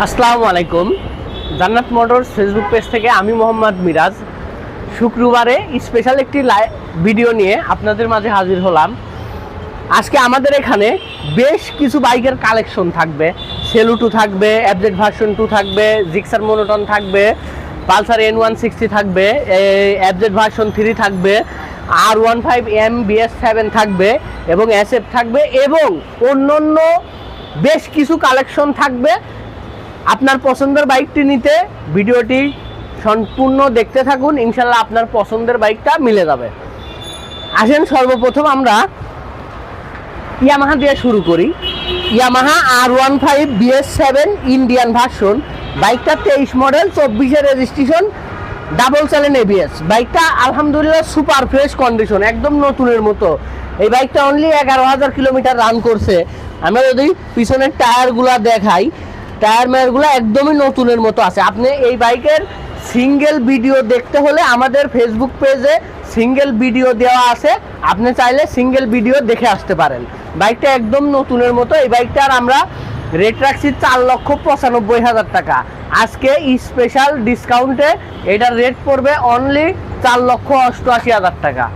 আসসালামু আলাইকুম। জান্নাত মোটরস ফেসবুক পেজ থেকে আমি মোহাম্মদ মিরাজ শুক্রবারে স্পেশাল একটি ভিডিও নিয়ে আপনাদের মাঝে হাজির হলাম। আজকে আমাদের এখানে বেশ কিছু বাইকের কালেকশন থাকবে। সেলুটু থাকবে, এফজেড ভার্সন 2 থাকবে, জিক্সার মোনোটন থাকবে, পালসার N160 থাকবে, এফজেড ভার্সন 3 থাকবে, R15M BS7 থাকবে এবং SF থাকবে এবং অন্যান্য বেশ কিছু কালেকশন থাকবে। আপনার পছন্দের বাইকটি নিতে ভিডিওটি সম্পূর্ণ দেখতে থাকুন, ইনশাল্লাহ আপনার পছন্দের বাইকটা মিলে যাবে। আসেন সর্বপ্রথম আমরা ইয়ামাহা দিয়ে শুরু করি। Yamaha R15 BS7 Indian version বাইকটা 23 মডেল, 24-এর রেজিস্ট্রেশন, ডাবল চ্যানেল ABS। বাইকটা আলহামদুলিল্লাহ সুপার ফ্রেশ কন্ডিশন, একদম নতুনের মতো। এই বাইকটা অনলি 11,000 কিলোমিটার রান করছে। আমরা যদি পিছনের টায়ারগুলো দেখাই, টায়ার মেয়ারগুলো একদমই নতুনের মতো আছে। আপনি এই বাইকের সিঙ্গেল ভিডিও দেখতে হলে আমাদের ফেসবুক পেজে সিঙ্গেল ভিডিও দেওয়া আছে, আপনি চাইলে সিঙ্গেল ভিডিও দেখে আসতে পারেন। বাইকটা একদম নতুনের মতো। এই বাইকটার আমরা রেট রাখছি 4,95,000 টাকা। আজকে স্পেশাল ডিসকাউন্টে এটার রেট পড়বে অনলি 4,88,000 টাকা।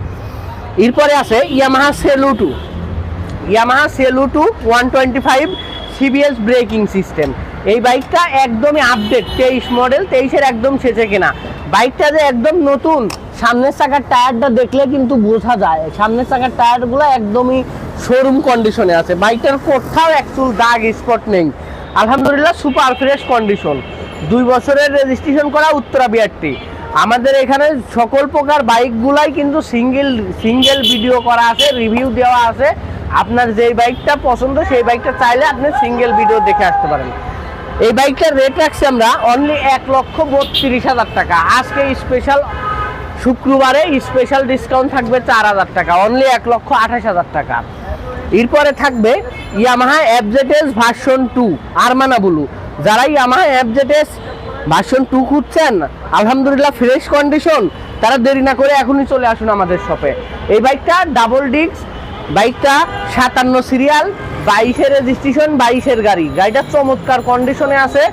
এরপরে আছে Yamaha সেলুটু। Yamaha সেলুটু 125 CBS braking system. এই বাইকটা একদমই আপডেট, 23 মডেল, 23-এর একদম শেষে কেনা। বাইকটা যে একদম নতুন, সামনের চাকার টায়ারটা দেখলে কিন্তু বোঝা যায়। সামনের চাকার টায়ারগুলো একদমই শোরুম কন্ডিশনে আছে। বাইকটার কোথাও একচুল দাগ স্পট নেই, আলহামদুলিল্লাহ সুপার ফ্রেশ কন্ডিশন। 2 বছরের রেজিস্ট্রেশন করা উত্তরা বিআরটি। আমাদের এখানে সকল প্রকার বাইকগুলাই কিন্তু সিঙ্গেল ভিডিও করা আছে, রিভিউ দেওয়া আছে। আপনার যেই বাইকটা পছন্দ সেই বাইকটা চাইলে আপনি সিঙ্গেল ভিডিও দেখে আসতে পারেন। এই বাইকটার রেট রাখছি আমরা অনলি 1,32,000 টাকা। আজকে স্পেশাল শুক্রবারে স্পেশাল ডিসকাউন্ট থাকবে 4,000 টাকা, অনলি 1,28,000 টাকা। এরপরে থাকবে ইয়ামাহা FZS ভার্সন 2 আরমানা ব্লু। যারা ইয়ামাহা FZS ভার্সন 2 খুঁজছেন, আলহামদুলিল্লাহ ফ্রেশ কন্ডিশন, তারা দেরি না করে এখনই চলে আসুন আমাদের শপে। এই বাইকটা ডাবল ডিস্ক, বাইকটা 57 সিরিয়াল, 22-এর রেজিস্ট্রেশন, 22-এর গাড়ি। গাড়িটা চমৎকার কন্ডিশনে আছে।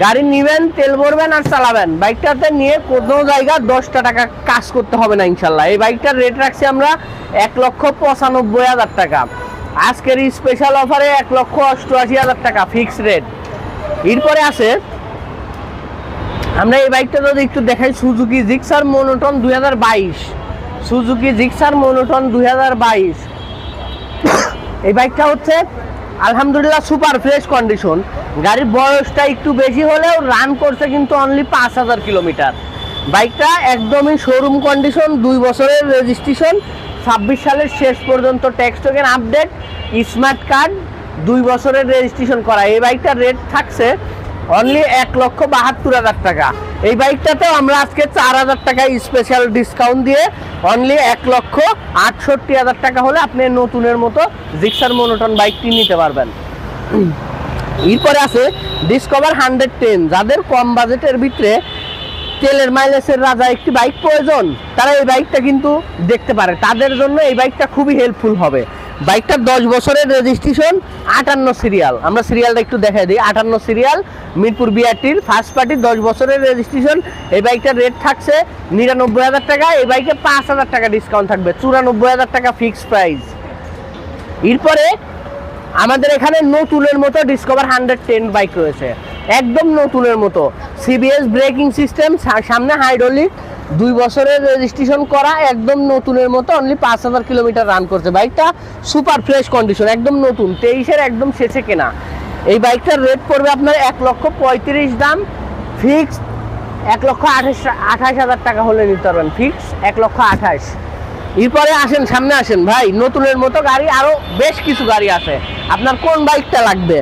গাড়ি নিবেন, তেল ভরবেন আর চালাবেন। বাইকটাতে নিয়ে কোনো জায়গায় 10টা টাকা কাজ করতে হবে না ইনশাল্লাহ। এই বাইকটার রেট রাখছি আমরা 1,95,000 টাকা। আজকের স্পেশাল অফারে 1,88,000 টাকা ফিক্সড রেট। এরপরে আছে আমরা এই বাইকটা যদি একটু দেখাই, Suzuki Gixxer monotone 2022। Suzuki Gixxer monotone 2022। এই বাইকটা হচ্ছে আলহামদুলিল্লাহ সুপার ফ্রেশ কন্ডিশন। গাড়ির বয়সটা একটু বেশি হলেও রান করছে কিন্তু অনলি 5,000 কিলোমিটার। বাইকটা একদমই শোরুম কন্ডিশন, 2 বছরের রেজিস্ট্রেশন, 26 সালের শেষ পর্যন্ত tax token update, smart card, 2 বছরের রেজিস্ট্রেশন করা। এই বাইকটার রেট থাকছে অনলি 1,72,000 টাকা। এই বাইকটাতেও আমরা আজকে 4,000 টাকা স্পেশাল ডিসকাউন্ট দিয়ে অনলি 1,68,000 টাকা হলে আপনি নতুনের মতো জিক্সার মোনোটন বাইকটি নিতে পারবেন। এরপরে আছে ডিসকভার 110। যাদের কম বাজেটের ভিতরে তেলের মাইলেজের রাজা একটি বাইক প্রয়োজন, তারা এই বাইকটা কিন্তু দেখতে পারে। তাদের জন্য এই বাইকটা খুবই হেল্পফুল হবে। বাইকটা 10 বছরের রেজিস্ট্রেশন, 58 সিরিয়াল। আমরা সিরিয়ালটা একটু দেখাই দিই। 58 সিরিয়াল, মিরপুর বিআরটির ফার্স্ট পার্টি, 10 বছরের রেজিস্ট্রেশন। এই বাইকটার রেট থাকছে 99,000 টাকা। এই বাইকে 5,000 টাকা ডিসকাউন্ট থাকবে, 94,000 টাকা ফিক্সড প্রাইস। এরপরে আমাদের এখানে নতুনের মতো ডিসকভার 110 বাইক রয়েছে, একদম নতুনের মতো। CBS ব্রেকিং সিস্টেম, সামনে হাইড্রোলিক, 2 বছরের রেজিস্ট্রেশন করা, একদম নতুনের মতো, অনলি 5,000 কিলোমিটার রান করছে। বাইকটা সুপার ফ্রেশ কন্ডিশন, একদম নতুন, 23-এর একদম শেষে কেনা। এই বাইকটার রেট পড়বে আপনার 1,35,000 দাম, ফিক্স 1,28,000 টাকা হলে নিতে পারবেন, ফিক্স 1,28,000। এরপরে আসেন, সামনে আসেন ভাই, নতুনের মতো গাড়ি আরো বেশ কিছু গাড়ি আছে। আপনার কোন বাইকটা লাগবে?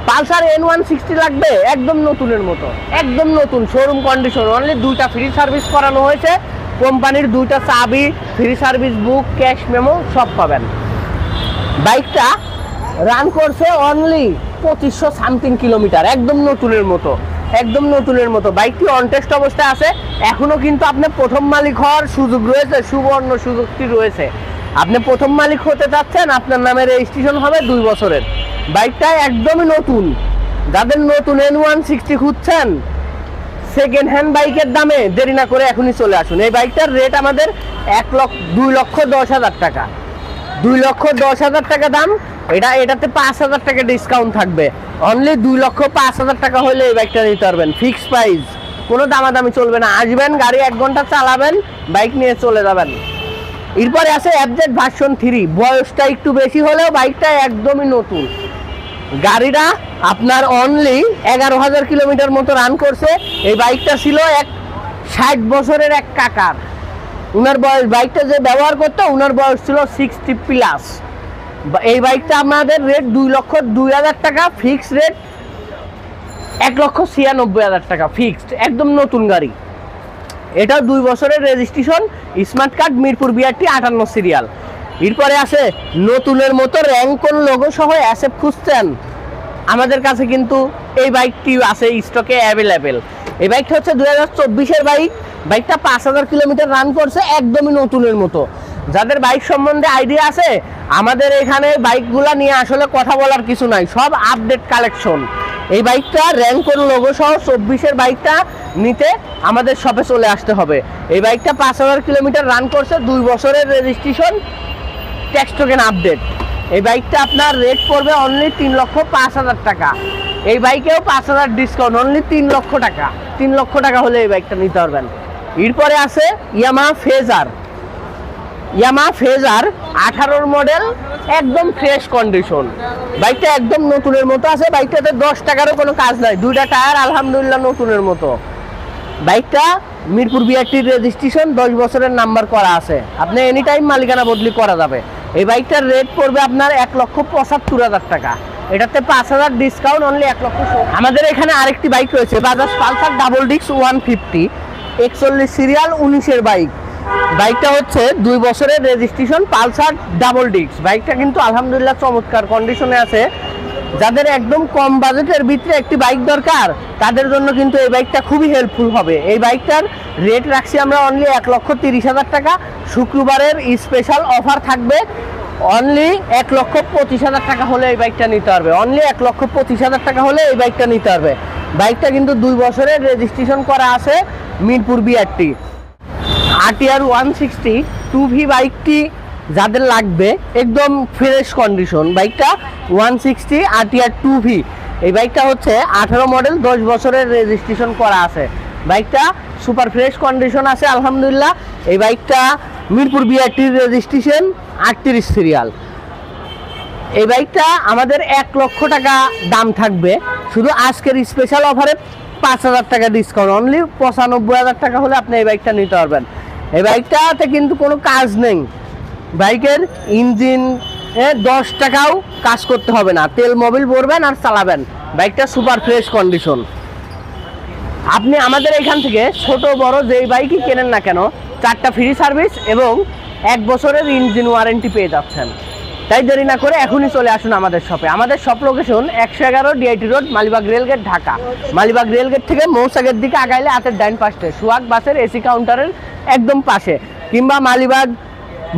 পালসার N160 লাগবে, একদম নতুনের মতো, একদম নতুন, শোরুম কন্ডিশন, অনলি 2টা ফ্রি সার্ভিস করানো হয়েছে। কোম্পানির 2টা চাবি, free service book, cash memo সব পাবেন। বাইকটা রান করছে অনলি 2500 সামথিং কিলোমিটার, একদম নতুনের মতো, একদম নতুনের মতো। বাইকটি অন টেস্ট অবস্থায় আছে এখনো, কিন্তু আপনি প্রথম মালিক হওয়ার সুযোগ রয়েছে, সুবর্ণ সুযোগটি রয়েছে। আপনি প্রথম মালিক হতে চাচ্ছেন, আপনার নামে রেজিস্ট্রেশন হবে 2 বছরের। বাইকটা একদমই নতুন, যাদের নতুন N160 খুঁজছেন সেকেন্ড হ্যান্ড বাইকের দামে, দেরি না করে এখনই চলে আসুন। এই বাইকটার রেট আমাদের 2,10,000 টাকা, 2,10,000 টাকা দাম। এটাতে 5,000 টাকা ডিসকাউন্ট থাকবে। অনলি 2,05,000 টাকা হলে এই বাইকটা নিতে পারবেন, ফিক্সড প্রাইস, কোনো দামাদামি চলবে না। আসবেন, গাড়ি 1 ঘন্টা চালাবেন, বাইক নিয়ে চলে যাবেন। এরপরে আছে FZ ভার্সন 3, বয়সটা একটু বেশি হলেও বাইকটা একদমই নতুন। গাড়িটা আপনার অনলি 11,000 কিলোমিটার মতো রান করছে। এই বাইকটা ছিল 60 বছরের এক কাকার, উনার বয়স, বাইকটা যে ব্যবহার করতো উনার বয়স ছিল 60 প্লাস। এই বাইকটা আমাদের রেট 2,02,000 টাকা, ফিক্সড রেট 1,96,000 টাকা ফিক্সড, একদম নতুন গাড়ি। এটা 2 বছরের registration, smart card, Mirpur BRT 58 serial. এরপরে আছে নতুনের মতো র্যাঙ্কন লোগো সহ অ্যাসেপ খুঁজছেন, আমাদের কাছে কিন্তু এই বাইকটি আছে স্টকে অ্যাভেলেবেল। এই বাইকটা হচ্ছে 2024-এর বাইক। বাইকটা 5,000 কিলোমিটার রান করছে, একদমই নতুনের মতো। যাদের বাইক সম্বন্ধে আইডিয়া আছে, আমাদের এখানে বাইকগুলা নিয়ে আসলে কথা বলার কিছু নাই, সব আপডেট কালেকশন। এই বাইকটা র্যাঙ্কন লোগো সহ 24-এর বাইকটা নিতে আমাদের শপে চলে আসতে হবে। এই বাইকটা 5,000 কিলোমিটার রান করছে, 2 বছরের রেজিস্ট্রেশন, ট্যাক্স টোকেন আপডেট। এই বাইকটা আপনার রেট পড়বে অনলি 3,05,000 টাকা। এই বাইকেও 5,000 ডিসকাউন্ট, অনলি 3 লক্ষ টাকা। 3 লক্ষ টাকা হলে এই বাইকটা নিতে পারবেন। এরপরে আছে ইয়ামাহা ফেজার। 18 মডেল, একদম ফ্রেশ কন্ডিশন। বাইকটা একদম নতুনের মতো আছে, বাইকটাতে 10 টাকারও কোনো কাজ নাই, 2টা টায়ার আলহামদুলিল্লাহ নতুনের মতো। বাইকটা মিরপুর BRT রেজিস্ট্রেশন, 10 বছরের নাম্বার করা আছে, আপনি এনি টাইম মালিকানা বদলি করা যাবে। এই বাইকটার রেট পড়বে আপনার 1,75,000 টাকা। এটাতে 5,000 ডিসকাউন্ট, অনলি 1,00,000। আমাদের এখানে আরেকটি বাইক রয়েছে, Bajaj Pulsar double disc 150, 41 serial, 19-এর বাইক। বাইকটা হচ্ছে 2 বছরের রেজিস্ট্রেশন, পালসার ডাবল ডিস্ক। বাইকটা কিন্তু আলহামদুলিল্লাহ চমৎকার কন্ডিশনে আছে। যাদের একদম কম বাজেটের ভিতরে একটি বাইক দরকার, তাদের জন্য কিন্তু এই বাইকটা খুবই হেল্পফুল হবে। এই বাইকটার রেট রাখছি আমরা অনলি 1,30,000 টাকা। শুক্রবারের স্পেশাল অফার থাকবে, অনলি 1,25,000 টাকা হলে এই বাইকটা নিতে পারবে। অনলি 1,25,000 টাকা হলে এই বাইকটা নিতে পারবে। বাইকটা কিন্তু 2 বছরের রেজিস্ট্রেশন করা আছে, মিরপুর BRT। RTR 160 2V বাইকটি যাদের লাগবে, একদম ফ্রেশ কন্ডিশন। বাইকটা 160 RTR 2V। এই বাইকটা হচ্ছে 18 মডেল, 10 বছরের রেজিস্ট্রেশন করা আছে। বাইকটা সুপার ফ্রেশ কন্ডিশন আছে আলহামদুলিল্লাহ। এই বাইকটা মিরপুর BRT রেজিস্ট্রেশন, 38 সিরিয়াল। এই বাইকটা আমাদের 1 লক্ষ টাকা দাম থাকবে, শুধু আজকের স্পেশাল অফারে 5,000 টাকা ডিসকাউন্ট, অনলি 95,000 টাকা হলে আপনি এই বাইকটা নিতে পারবেন। এই বাইকটাতে কিন্তু কোনো কাজ নেই, বাইকের ইঞ্জিন 10 টাকাও কাজ করতে হবে না, তেল মোবিল ভরবেন আর চালাবেন। বাইকটা সুপার ফ্রেশ কন্ডিশন। আপনি আমাদের এখান থেকে ছোট বড় যেই বাইকই কেনেন না কেন, 4টা ফ্রি সার্ভিস এবং 1 বছরের ইঞ্জিন ওয়ারেন্টি পেয়ে যাচ্ছেন। তাই দেরি না করে এখনই চলে আসুন আমাদের শপে। আমাদের shop location 111 DIT road, Malibagh rail gate, Dhaka. Malibagh rail gate থেকে মৌচাকের দিকে আগাইলে হাতের ডাইন পাশে সোহাগ বাসের AC কাউন্টারের একদম পাশে, কিংবা মালিবাগ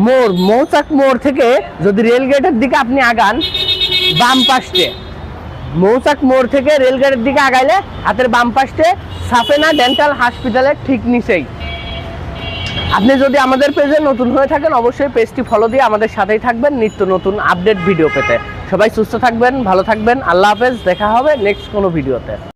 মোড়, মৌচাক মোড় থেকে যদি রেলগেটের দিকে আপনি আগান, বাম পাশে মৌচাক মোড় থেকে রেলগেটের দিকে আগাইলে হাতের বাম পাশে সাফেনা ডেন্টাল হসপিটালের ঠিক নিচেই। আপনি যদি আমাদের পেজে নতুন হয়ে থাকেন, অবশ্যই পেজটি ফলো দিয়ে আমাদের সাথেই থাকবেন নিত্য নতুন আপডেট ভিডিও পেতে। সবাই সুস্থ থাকবেন, ভালো থাকবেন, আল্লাহ হাফেজ। দেখা হবে নেক্সট কোনো ভিডিওতে।